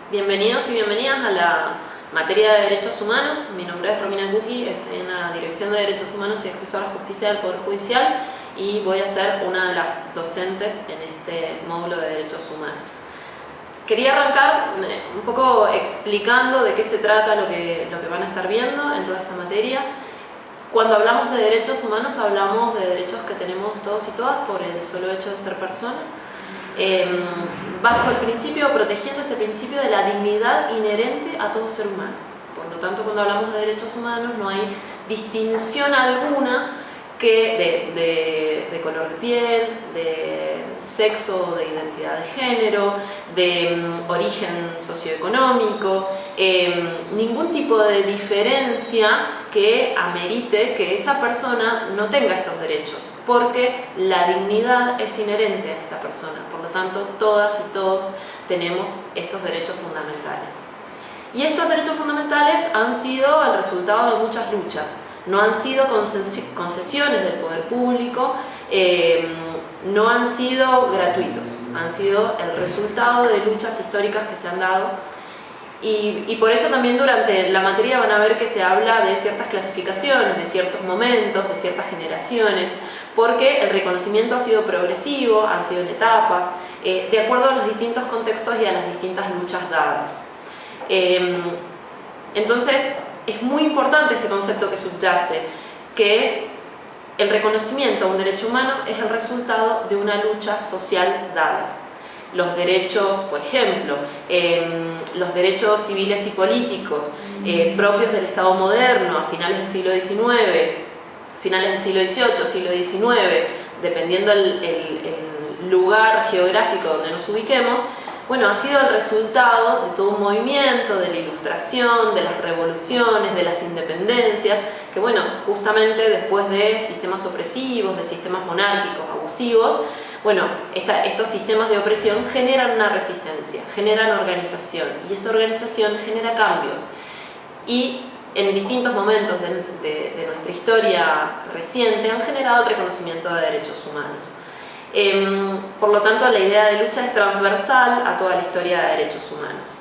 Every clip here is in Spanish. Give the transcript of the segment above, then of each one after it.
Bienvenidos y bienvenidas a la materia de Derechos Humanos. Mi nombre es Romina Kuki, estoy en la Dirección de Derechos Humanos y Acceso a la Justicia del Poder Judicial y voy a ser una de las docentes en este módulo de Derechos Humanos. Quería arrancar un poco explicando de qué se trata lo que van a estar viendo en toda esta materia. Cuando hablamos de derechos humanos hablamos de derechos que tenemos todos y todas por el solo hecho de ser personas. Bajo el principio, protegiendo este principio de la dignidad inherente a todo ser humano. Por lo tanto, cuando hablamos de derechos humanos no hay distinción alguna de color de piel, de sexo, de identidad de género, de origen socioeconómico, ningún tipo de diferencia que amerite que esa persona no tenga estos derechos, porque la dignidad es inherente a esta persona. Por lo tanto, todas y todos tenemos estos derechos fundamentales. Y estos derechos fundamentales han sido el resultado de muchas luchas. No han sido concesiones del poder público, no han sido gratuitos, han sido el resultado de luchas históricas que se han dado. Y por eso también durante la materia van a ver que se habla de ciertas clasificaciones, de ciertos momentos, de ciertas generaciones, porque el reconocimiento ha sido progresivo, han sido en etapas, de acuerdo a los distintos contextos y a las distintas luchas dadas. Entonces, es muy importante este concepto que subyace, que es el reconocimiento a un derecho humano es el resultado de una lucha social dada. Los derechos, por ejemplo, los derechos civiles y políticos propios del Estado moderno a finales del siglo XIX, finales del siglo XVIII, siglo XIX, dependiendo el lugar geográfico donde nos ubiquemos, bueno, ha sido el resultado de todo un movimiento, de la Ilustración, de las revoluciones, de las independencias, que bueno, justamente después de sistemas opresivos, de sistemas monárquicos, abusivos, bueno, estos sistemas de opresión generan una resistencia, generan organización, y esa organización genera cambios. Y en distintos momentos de nuestra historia reciente han generado el reconocimiento de derechos humanos. Por lo tanto, la idea de lucha es transversal a toda la historia de derechos humanos.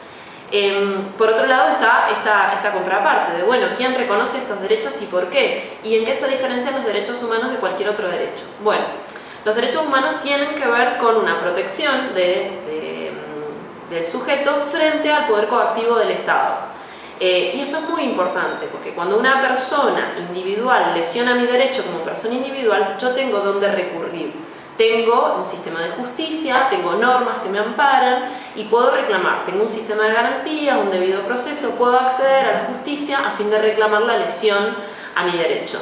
Por otro lado está esta contraparte de, bueno, ¿quién reconoce estos derechos y por qué? ¿Y en qué se diferencian los derechos humanos de cualquier otro derecho? Bueno, los derechos humanos tienen que ver con una protección del sujeto frente al poder coactivo del Estado. Y esto es muy importante porque cuando una persona individual lesiona mi derecho como persona individual, yo tengo dónde recurrir. Tengo un sistema de justicia, tengo normas que me amparan y puedo reclamar. Tengo un sistema de garantías, un debido proceso, puedo acceder a la justicia a fin de reclamar la lesión a mi derecho.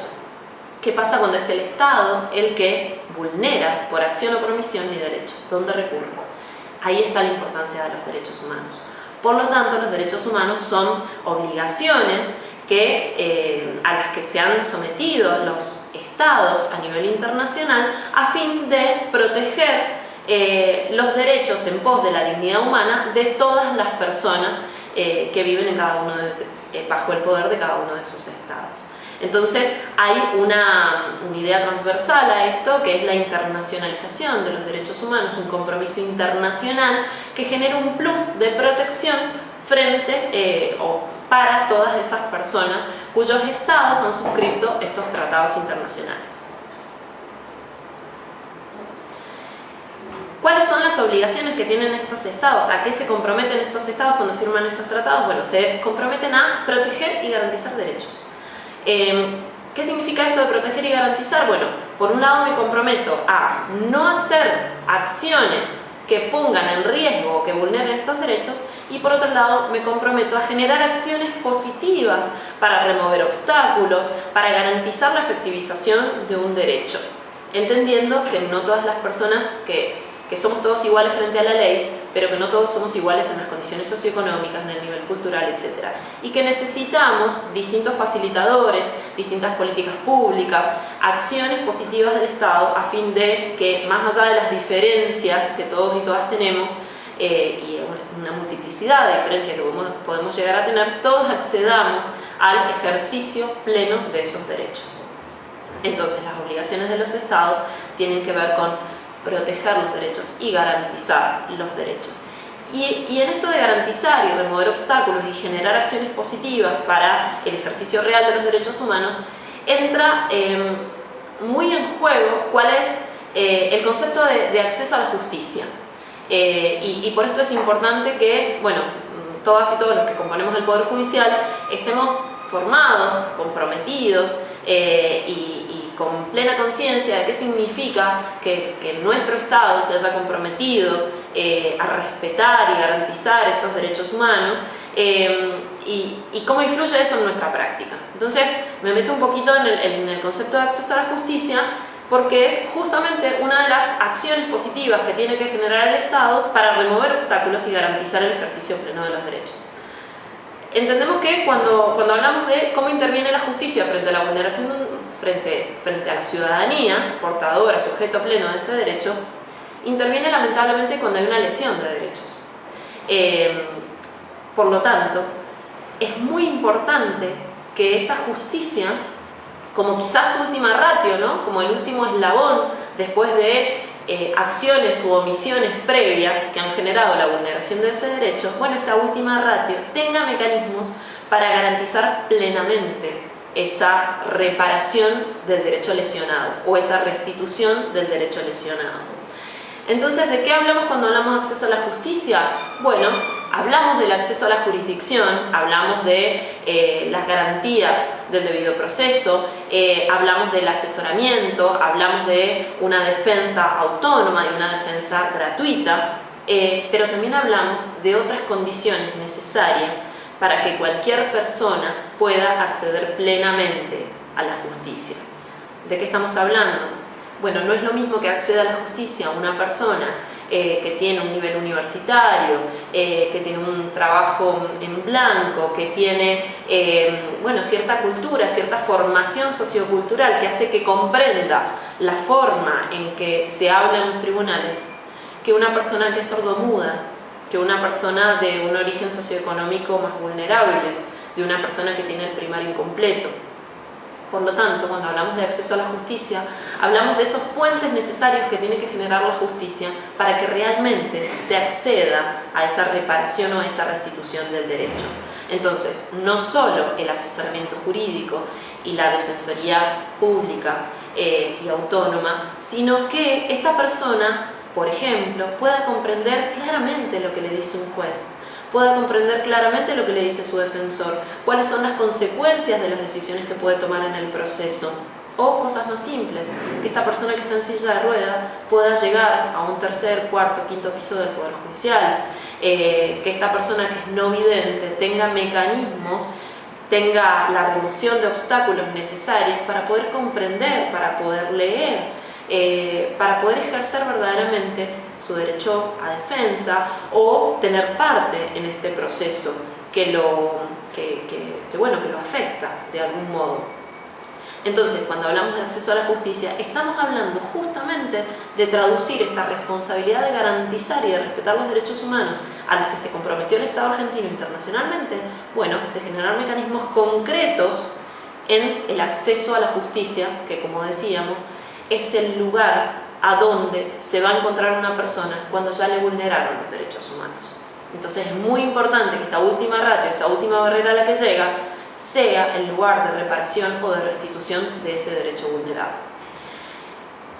¿Qué pasa cuando es el Estado el que vulnera por acción o por omisión mi derecho? ¿Dónde recurro? Ahí está la importancia de los derechos humanos. Por lo tanto, los derechos humanos son obligaciones a las que se han sometido los estados a nivel internacional a fin de proteger los derechos en pos de la dignidad humana de todas las personas que viven en cada uno bajo el poder de cada uno de esos estados. Entonces hay una idea transversal a esto, que es la internacionalización de los derechos humanos, un compromiso internacional que genera un plus de protección frente para todas esas personas cuyos estados han suscrito estos tratados internacionales. ¿Cuáles son las obligaciones que tienen estos estados? ¿A qué se comprometen estos estados cuando firman estos tratados? Bueno, se comprometen a proteger y garantizar derechos. ¿Qué significa esto de proteger y garantizar? Bueno, por un lado me comprometo a no hacer acciones que pongan en riesgo o que vulneren estos derechos, y por otro lado me comprometo a generar acciones positivas para remover obstáculos, para garantizar la efectivización de un derecho, entendiendo que no todas las personas, que somos todos iguales frente a la ley, pero que no todos somos iguales en las condiciones socioeconómicas, en el nivel cultural, etc. Y que necesitamos distintos facilitadores, distintas políticas públicas, acciones positivas del Estado a fin de que, más allá de las diferencias que todos y todas tenemos, y una multiplicidad de diferencias que podemos llegar a tener, todos accedamos al ejercicio pleno de esos derechos. Entonces, las obligaciones de los Estados tienen que ver con proteger los derechos y garantizar los derechos. Y en esto de garantizar y remover obstáculos y generar acciones positivas para el ejercicio real de los derechos humanos, entra muy en juego cuál es el concepto de acceso a la justicia. Y por esto es importante que, bueno, todas y todos los que componemos el Poder Judicial estemos formados, comprometidos y con plena conciencia de qué significa que nuestro Estado se haya comprometido a respetar y garantizar estos derechos humanos y cómo influye eso en nuestra práctica. Entonces me meto un poquito en el concepto de acceso a la justicia, porque es justamente una de las acciones positivas que tiene que generar el Estado para remover obstáculos y garantizar el ejercicio pleno de los derechos. Entendemos que cuando hablamos de cómo interviene la justicia frente a la vulneración, frente a la ciudadanía portadora, sujeto pleno de ese derecho, interviene lamentablemente cuando hay una lesión de derechos. Por lo tanto, es muy importante que esa justicia, como quizás última ratio, ¿no? Como el último eslabón después de acciones u omisiones previas que han generado la vulneración de ese derecho, bueno, esta última ratio tenga mecanismos para garantizar plenamente esa reparación del derecho lesionado o esa restitución del derecho lesionado. Entonces, ¿de qué hablamos cuando hablamos de acceso a la justicia? Bueno, hablamos del acceso a la jurisdicción, hablamos de las garantías del debido proceso, hablamos del asesoramiento, hablamos de una defensa autónoma y una defensa gratuita, pero también hablamos de otras condiciones necesarias para que cualquier persona pueda acceder plenamente a la justicia. ¿De qué estamos hablando? Bueno, no es lo mismo que acceda a la justicia una persona que tiene un nivel universitario, que tiene un trabajo en blanco, que tiene bueno, cierta cultura, cierta formación sociocultural que hace que comprenda la forma en que se habla en los tribunales, que una persona que es sordomuda, que una persona de un origen socioeconómico más vulnerable, de una persona que tiene el primario incompleto. Por lo tanto, cuando hablamos de acceso a la justicia, hablamos de esos puentes necesarios que tiene que generar la justicia para que realmente se acceda a esa reparación o a esa restitución del derecho. Entonces, no solo el asesoramiento jurídico y la defensoría pública y autónoma, sino que esta persona, por ejemplo, pueda comprender claramente lo que le dice un juez, pueda comprender claramente lo que le dice su defensor, cuáles son las consecuencias de las decisiones que puede tomar en el proceso, o cosas más simples, que esta persona que está en silla de ruedas pueda llegar a un tercer, cuarto, quinto piso del Poder Judicial, que esta persona que es no vidente tenga mecanismos, tenga la remoción de obstáculos necesarios para poder comprender, para poder leer, para poder ejercer verdaderamente su derecho a defensa o tener parte en este proceso que lo afecta de algún modo. Entonces, cuando hablamos de acceso a la justicia, estamos hablando justamente de traducir esta responsabilidad de garantizar y de respetar los derechos humanos a los que se comprometió el Estado argentino internacionalmente, bueno, de generar mecanismos concretos en el acceso a la justicia, que como decíamos, es el lugar a donde se va a encontrar una persona cuando ya le vulneraron los derechos humanos. Entonces es muy importante que esta última ratio, esta última barrera a la que llega, sea el lugar de reparación o de restitución de ese derecho vulnerado.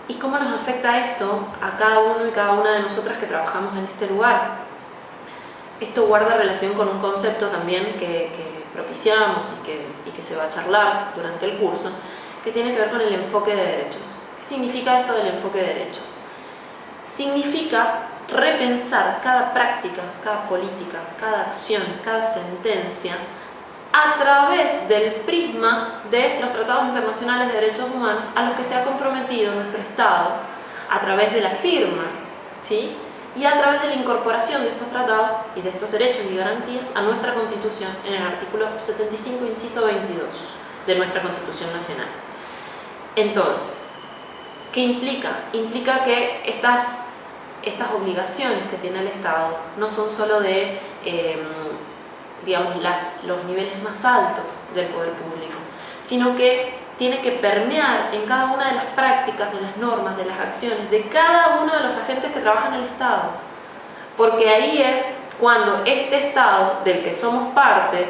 ¿Y cómo nos afecta esto a cada uno y cada una de nosotras que trabajamos en este lugar? Esto guarda relación con un concepto también que propiciamos y que se va a charlar durante el curso, que tiene que ver con el enfoque de derechos. ¿Qué significa esto del enfoque de derechos? Significa repensar cada práctica, cada política, cada acción, cada sentencia a través del prisma de los tratados internacionales de derechos humanos a los que se ha comprometido nuestro Estado a través de la firma, ¿sí? Y a través de la incorporación de estos tratados y de estos derechos y garantías a nuestra Constitución en el artículo 75, inciso 22 de nuestra Constitución Nacional. Entonces, ¿qué implica? Implica que estas obligaciones que tiene el Estado no son solo de, digamos, los niveles más altos del poder público, sino que tiene que permear en cada una de las prácticas, de las normas, de las acciones, de cada uno de los agentes que trabajan en el Estado. Porque ahí es cuando este Estado del que somos parte,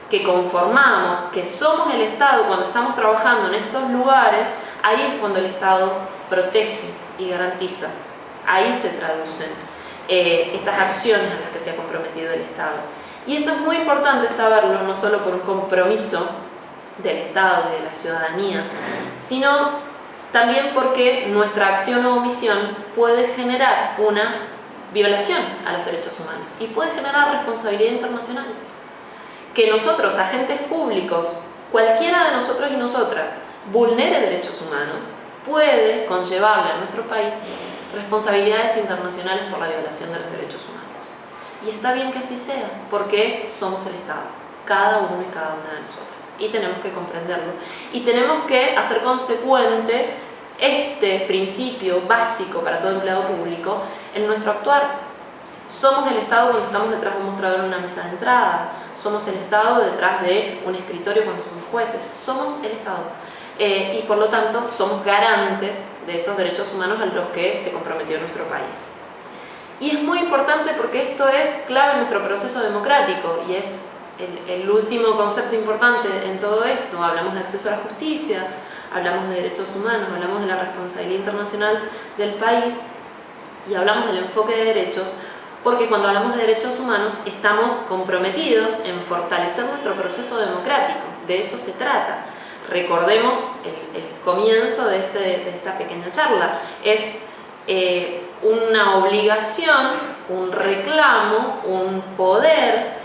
que conformamos, que somos el Estado cuando estamos trabajando en estos lugares, ahí es cuando el Estado protege y garantiza. Ahí se traducen estas acciones a las que se ha comprometido el Estado. Y esto es muy importante saberlo, no solo por un compromiso del Estado y de la ciudadanía, sino también porque nuestra acción o omisión puede generar una violación a los derechos humanos y puede generar responsabilidad internacional. Que nosotros, agentes públicos, cualquiera de nosotros y nosotras, vulnere derechos humanos, puede conllevarle a nuestro país responsabilidades internacionales por la violación de los derechos humanos. Y está bien que así sea, porque somos el Estado, cada uno y cada una de nosotras. Y tenemos que comprenderlo. Y tenemos que hacer consecuente este principio básico para todo empleado público en nuestro actuar. Somos el Estado cuando estamos detrás de un mostrador en una mesa de entrada. Somos el Estado detrás de un escritorio cuando somos jueces. Somos el Estado. Y por lo tanto somos garantes de esos derechos humanos a los que se comprometió nuestro país. Y es muy importante porque esto es clave en nuestro proceso democrático y es el último concepto importante en todo esto. Hablamos de acceso a la justicia, hablamos de derechos humanos, hablamos de la responsabilidad internacional del país y hablamos del enfoque de derechos, porque cuando hablamos de derechos humanos estamos comprometidos en fortalecer nuestro proceso democrático. De eso se trata. Recordemos el comienzo de esta pequeña charla. Es una obligación, un reclamo, un poder,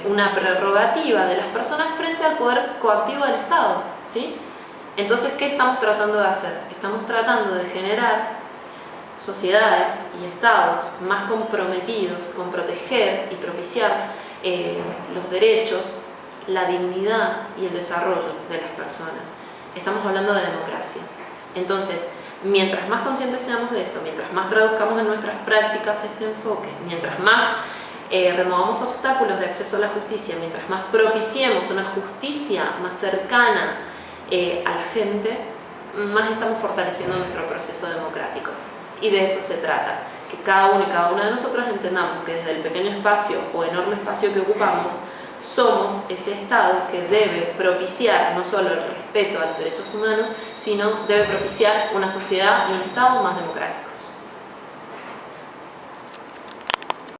una prerrogativa de las personas frente al poder coactivo del Estado, ¿sí? Entonces, ¿qué estamos tratando de hacer? Estamos tratando de generar sociedades y estados más comprometidos con proteger y propiciar los derechos, la dignidad y el desarrollo de las personas. Estamos hablando de democracia. Entonces, mientras más conscientes seamos de esto, mientras más traduzcamos en nuestras prácticas este enfoque, mientras más removamos obstáculos de acceso a la justicia, mientras más propiciemos una justicia más cercana a la gente, más estamos fortaleciendo nuestro proceso democrático. Y de eso se trata, que cada uno y cada una de nosotros entendamos que desde el pequeño espacio o enorme espacio que ocupamos, somos ese Estado que debe propiciar no solo el respeto a los derechos humanos, sino debe propiciar una sociedad y un Estado más democráticos.